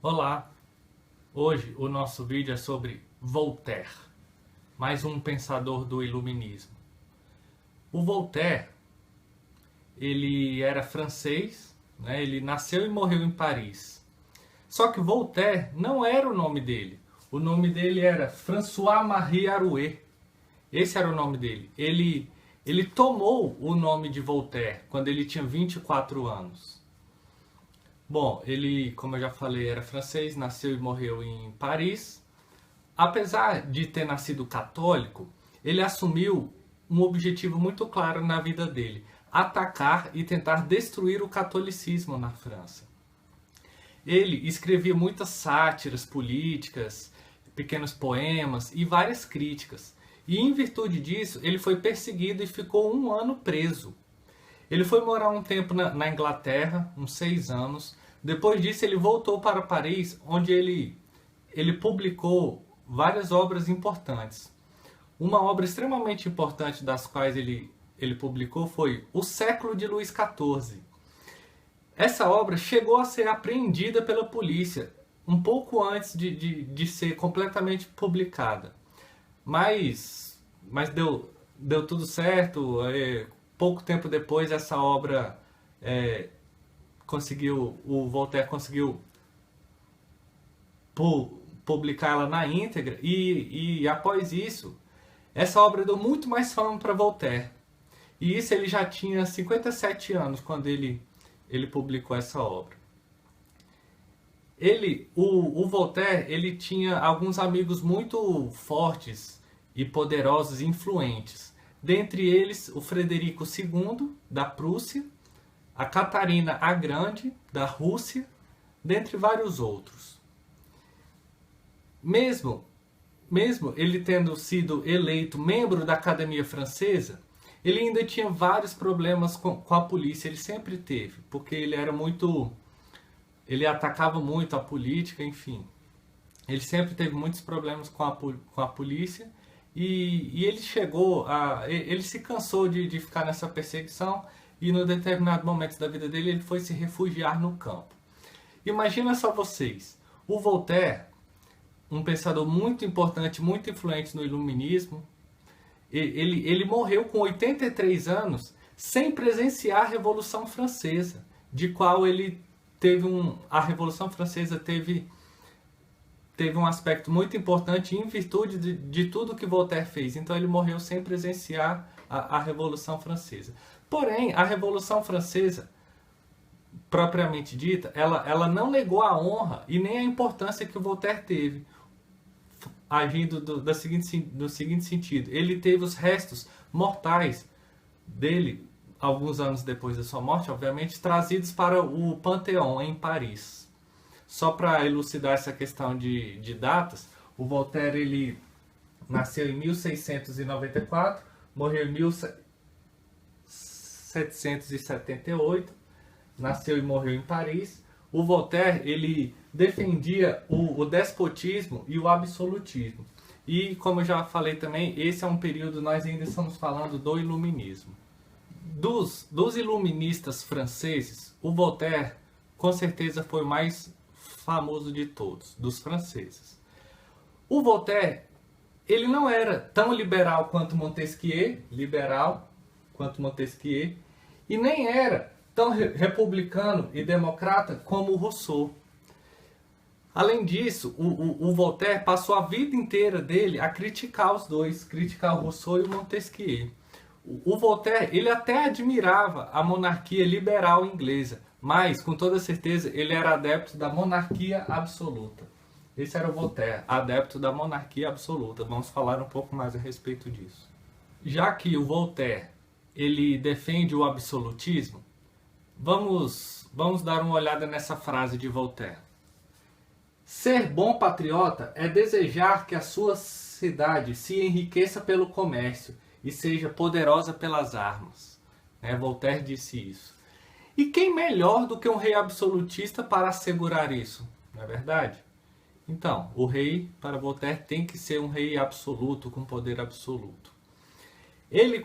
Olá! Hoje o nosso vídeo é sobre Voltaire, mais um pensador do Iluminismo. O Voltaire, ele era francês, né? Ele nasceu e morreu em Paris. Só que Voltaire não era o nome dele. O nome dele era François-Marie Arouet. Esse era o nome dele. Ele tomou o nome de Voltaire quando ele tinha 24 anos. Bom, ele, como eu já falei, era francês, nasceu e morreu em Paris. Apesar de ter nascido católico, ele assumiu um objetivo muito claro na vida dele: atacar e tentar destruir o catolicismo na França. Ele escrevia muitas sátiras políticas, pequenos poemas e várias críticas. E em virtude disso, ele foi perseguido e ficou um ano preso. Ele foi morar um tempo na Inglaterra, uns 6 anos. Depois disso, ele voltou para Paris, onde ele publicou várias obras importantes. Uma obra extremamente importante das quais ele publicou foi O Século de Luís XIV. Essa obra chegou a ser apreendida pela polícia um pouco antes de ser completamente publicada. Mas deu tudo certo. Pouco tempo depois, essa obra o Voltaire conseguiu publicá-la na íntegra e após isso, essa obra deu muito mais fama para Voltaire. E isso ele já tinha 57 anos quando ele publicou essa obra. O Voltaire, ele tinha alguns amigos muito fortes e poderosos e influentes. Dentre eles, o Frederico II, da Prússia, a Catarina a Grande, da Rússia, dentre vários outros. Mesmo ele tendo sido eleito membro da Academia Francesa, ele ainda tinha vários problemas com a polícia. Ele sempre teve, porque ele atacava muito a política, enfim. Ele sempre teve muitos problemas com a polícia e ele se cansou de ficar nessa perseguição e no determinado momento da vida dele ele foi se refugiar no campo. Imagina só vocês, o Voltaire, um pensador muito importante, muito influente no Iluminismo, ele morreu com 83 anos sem presenciar a Revolução Francesa, de qual a Revolução Francesa teve um aspecto muito importante em virtude de tudo que Voltaire fez. Então ele morreu sem presenciar a Revolução Francesa. Porém, a Revolução Francesa, propriamente dita, ela não negou a honra e nem a importância que o Voltaire teve, agindo no seguinte sentido. Ele teve os restos mortais dele, alguns anos depois da sua morte, obviamente, trazidos para o Panteão, em Paris. Só para elucidar essa questão de datas, o Voltaire ele nasceu em 1694, morreu em 1778, nasceu e morreu em Paris. O Voltaire ele defendia o despotismo e o absolutismo. E como eu já falei também, esse é um período, nós ainda estamos falando do Iluminismo. Dos iluministas franceses, o Voltaire com certeza foi o mais famoso de todos, dos franceses. O Voltaire, ele não era tão liberal quanto Montesquieu, e nem era tão republicano e democrata como Rousseau. Além disso, o Voltaire passou a vida inteira dele a criticar os dois, criticar o Rousseau e o Montesquieu. O Voltaire, ele até admirava a monarquia liberal inglesa, mas, com toda certeza, ele era adepto da monarquia absoluta. Esse era o Voltaire, adepto da monarquia absoluta. Vamos falar um pouco mais a respeito disso. Já que o Voltaire, ele defende o absolutismo, vamos dar uma olhada nessa frase de Voltaire. Ser bom patriota é desejar que a sua cidade se enriqueça pelo comércio e seja poderosa pelas armas. Voltaire disse isso. E quem melhor do que um rei absolutista para assegurar isso? Não é verdade? Então, o rei, para Voltaire, tem que ser um rei absoluto, com poder absoluto. Ele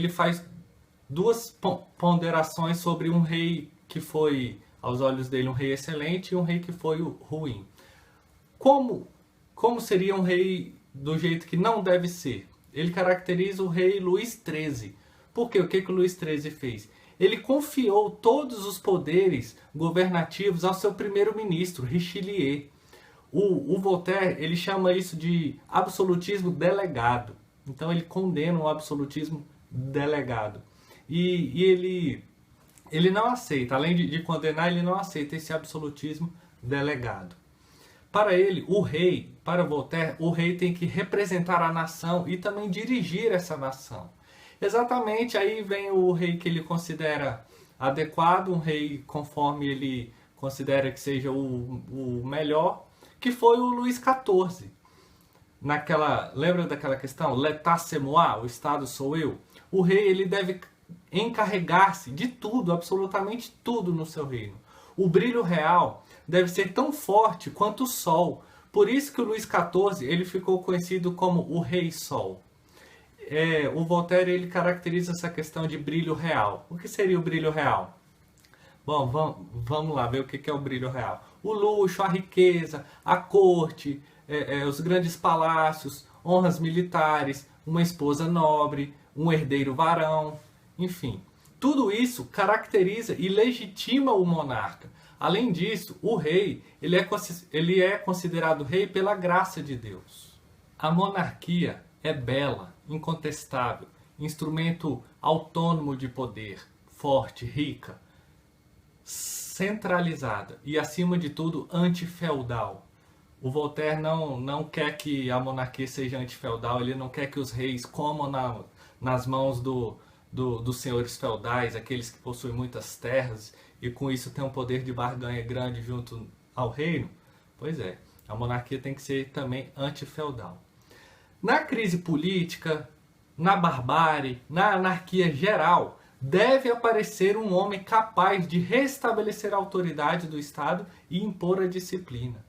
faz duas ponderações sobre um rei que foi aos olhos dele um rei excelente e um rei que foi ruim. Como seria um rei do jeito que não deve ser? Ele caracteriza o rei Luís XIII. Por quê? O que o Luís XIII fez? Ele confiou todos os poderes governativos ao seu primeiro-ministro, Richelieu. O Voltaire, ele chama isso de absolutismo delegado. Então ele condena o absolutismo delegado. E ele não aceita, além de condenar, ele não aceita esse absolutismo delegado. Para ele, para Voltaire, o rei tem que representar a nação e também dirigir essa nação. Exatamente, aí vem o rei que ele considera adequado, um rei conforme ele considera que seja o melhor, que foi o Luís XIV. Lembra daquela questão? L'état c'est moi, o Estado sou eu. O rei ele deve encarregar-se de tudo, absolutamente tudo no seu reino. O brilho real deve ser tão forte quanto o sol. Por isso que o Luís XIV ele ficou conhecido como o Rei Sol. O Voltaire ele caracteriza essa questão de brilho real. O que seria o brilho real? Bom, vamos lá ver o que é o brilho real. O luxo, a riqueza, a corte, os grandes palácios, honras militares, uma esposa nobre, um herdeiro varão, enfim. Tudo isso caracteriza e legitima o monarca. Além disso, o rei ele é considerado rei pela graça de Deus. A monarquia é bela, incontestável, instrumento autônomo de poder, forte, rica, centralizada e, acima de tudo, antifeudal. O Voltaire não quer que a monarquia seja antifeudal, ele não quer que os reis comam nas mãos dos senhores feudais, aqueles que possuem muitas terras e com isso tem um poder de barganha grande junto ao reino. Pois é, a monarquia tem que ser também antifeudal. Na crise política, na barbárie, na anarquia geral, deve aparecer um homem capaz de restabelecer a autoridade do Estado e impor a disciplina.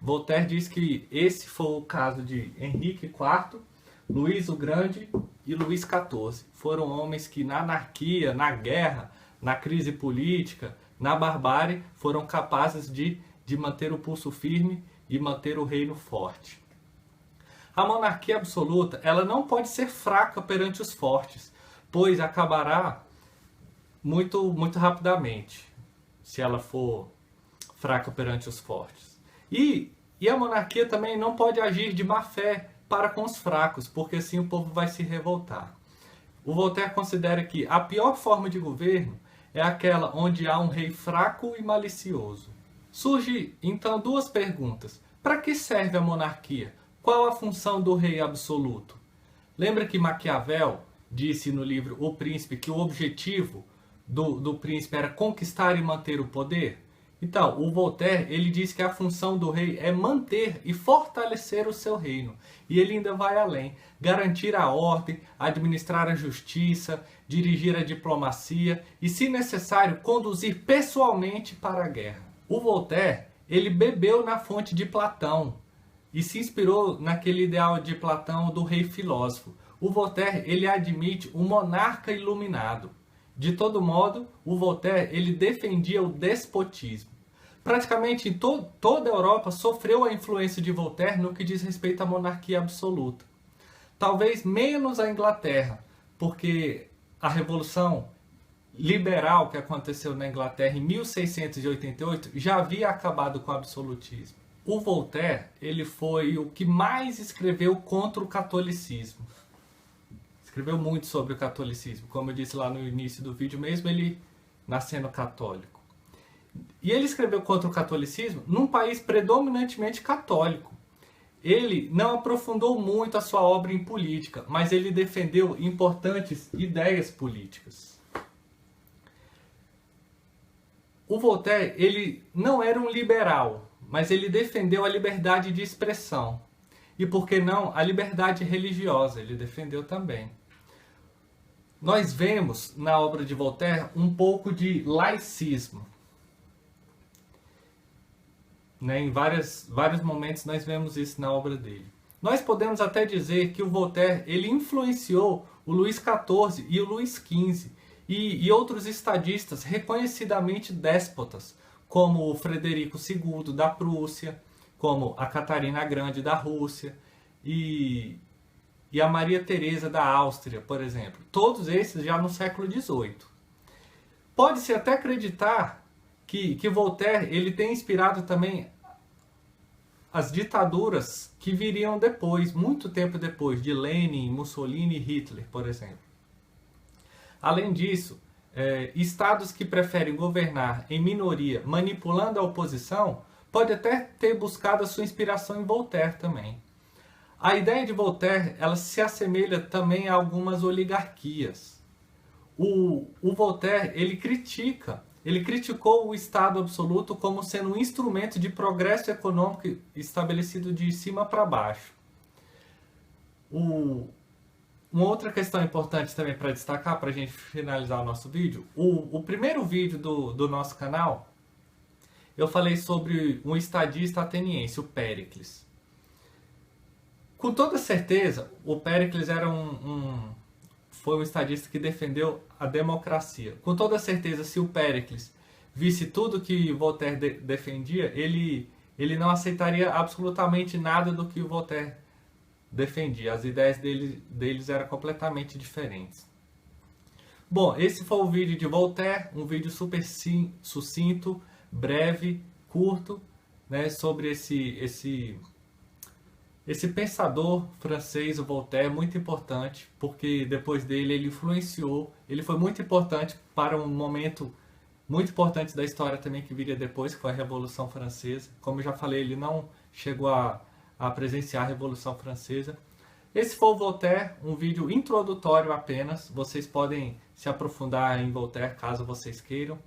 Voltaire diz que esse foi o caso de Henrique IV, Luís o Grande e Luís XIV. Foram homens que na anarquia, na guerra, na crise política, na barbárie, foram capazes de manter o pulso firme e manter o reino forte. A monarquia absoluta ela não pode ser fraca perante os fortes, pois acabará muito rapidamente se ela for fraca perante os fortes. E a monarquia também não pode agir de má fé para com os fracos, porque assim o povo vai se revoltar. O Voltaire considera que a pior forma de governo é aquela onde há um rei fraco e malicioso. Surge então duas perguntas. Para que serve a monarquia? Qual a função do rei absoluto? Lembra que Maquiavel disse no livro O Príncipe que o objetivo do príncipe era conquistar e manter o poder? Então, o Voltaire ele diz que a função do rei é manter e fortalecer o seu reino. E ele ainda vai além. Garantir a ordem, administrar a justiça, dirigir a diplomacia e, se necessário, conduzir pessoalmente para a guerra. O Voltaire ele bebeu na fonte de Platão e se inspirou naquele ideal de Platão do rei filósofo. O Voltaire ele admite um monarca iluminado. De todo modo, o Voltaire ele defendia o despotismo. Praticamente em toda a Europa sofreu a influência de Voltaire no que diz respeito à monarquia absoluta. Talvez menos a Inglaterra, porque a Revolução Liberal que aconteceu na Inglaterra em 1688 já havia acabado com o absolutismo. O Voltaire ele foi o que mais escreveu contra o catolicismo. Escreveu muito sobre o catolicismo. Como eu disse lá no início do vídeo, mesmo ele nascendo católico. E ele escreveu contra o catolicismo num país predominantemente católico. Ele não aprofundou muito a sua obra em política, mas ele defendeu importantes ideias políticas. O Voltaire ele não era um liberal, mas ele defendeu a liberdade de expressão. E por que não a liberdade religiosa? Ele defendeu também. Nós vemos na obra de Voltaire um pouco de laicismo. Em vários momentos nós vemos isso na obra dele. Nós podemos até dizer que o Voltaire ele influenciou o Luís XIV e o Luís XV e outros estadistas reconhecidamente déspotas, como o Frederico II da Prússia, como a Catarina Grande da Rússia e a Maria Teresa da Áustria, por exemplo. Todos esses já no século XVIII. Pode-se até acreditar que Voltaire ele tem inspirado também as ditaduras que viriam depois, muito tempo depois, de Lenin, Mussolini e Hitler, por exemplo. Além disso, estados que preferem governar em minoria, manipulando a oposição, pode até ter buscado a sua inspiração em Voltaire também. A ideia de Voltaire ela se assemelha também a algumas oligarquias. O Voltaire ele criticou o Estado absoluto como sendo um instrumento de progresso econômico estabelecido de cima para baixo. Uma outra questão importante também para destacar, para a gente finalizar o nosso vídeo, o primeiro vídeo do nosso canal, eu falei sobre um estadista ateniense, o Péricles. Com toda certeza, o Péricles era foi um estadista que defendeu a democracia. Com toda certeza, se o Péricles visse tudo que Voltaire defendia, ele não aceitaria absolutamente nada do que o Voltaire defendia. As ideias deles eram completamente diferentes. Bom, esse foi o vídeo de Voltaire, um vídeo super sucinto, breve, curto, né, sobre esse pensador francês, o Voltaire, muito importante, porque depois dele ele influenciou, ele foi muito importante para um momento muito importante da história também que viria depois, que foi a Revolução Francesa. Como eu já falei, ele não chegou a presenciar a Revolução Francesa. Esse foi o Voltaire, um vídeo introdutório apenas, vocês podem se aprofundar em Voltaire caso vocês queiram.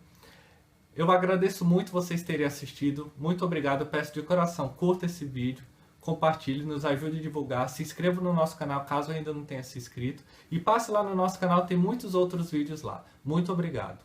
Eu agradeço muito vocês terem assistido, muito obrigado, eu peço de coração, curta esse vídeo, compartilhe, nos ajude a divulgar, se inscreva no nosso canal caso ainda não tenha se inscrito e passe lá no nosso canal, tem muitos outros vídeos lá. Muito obrigado.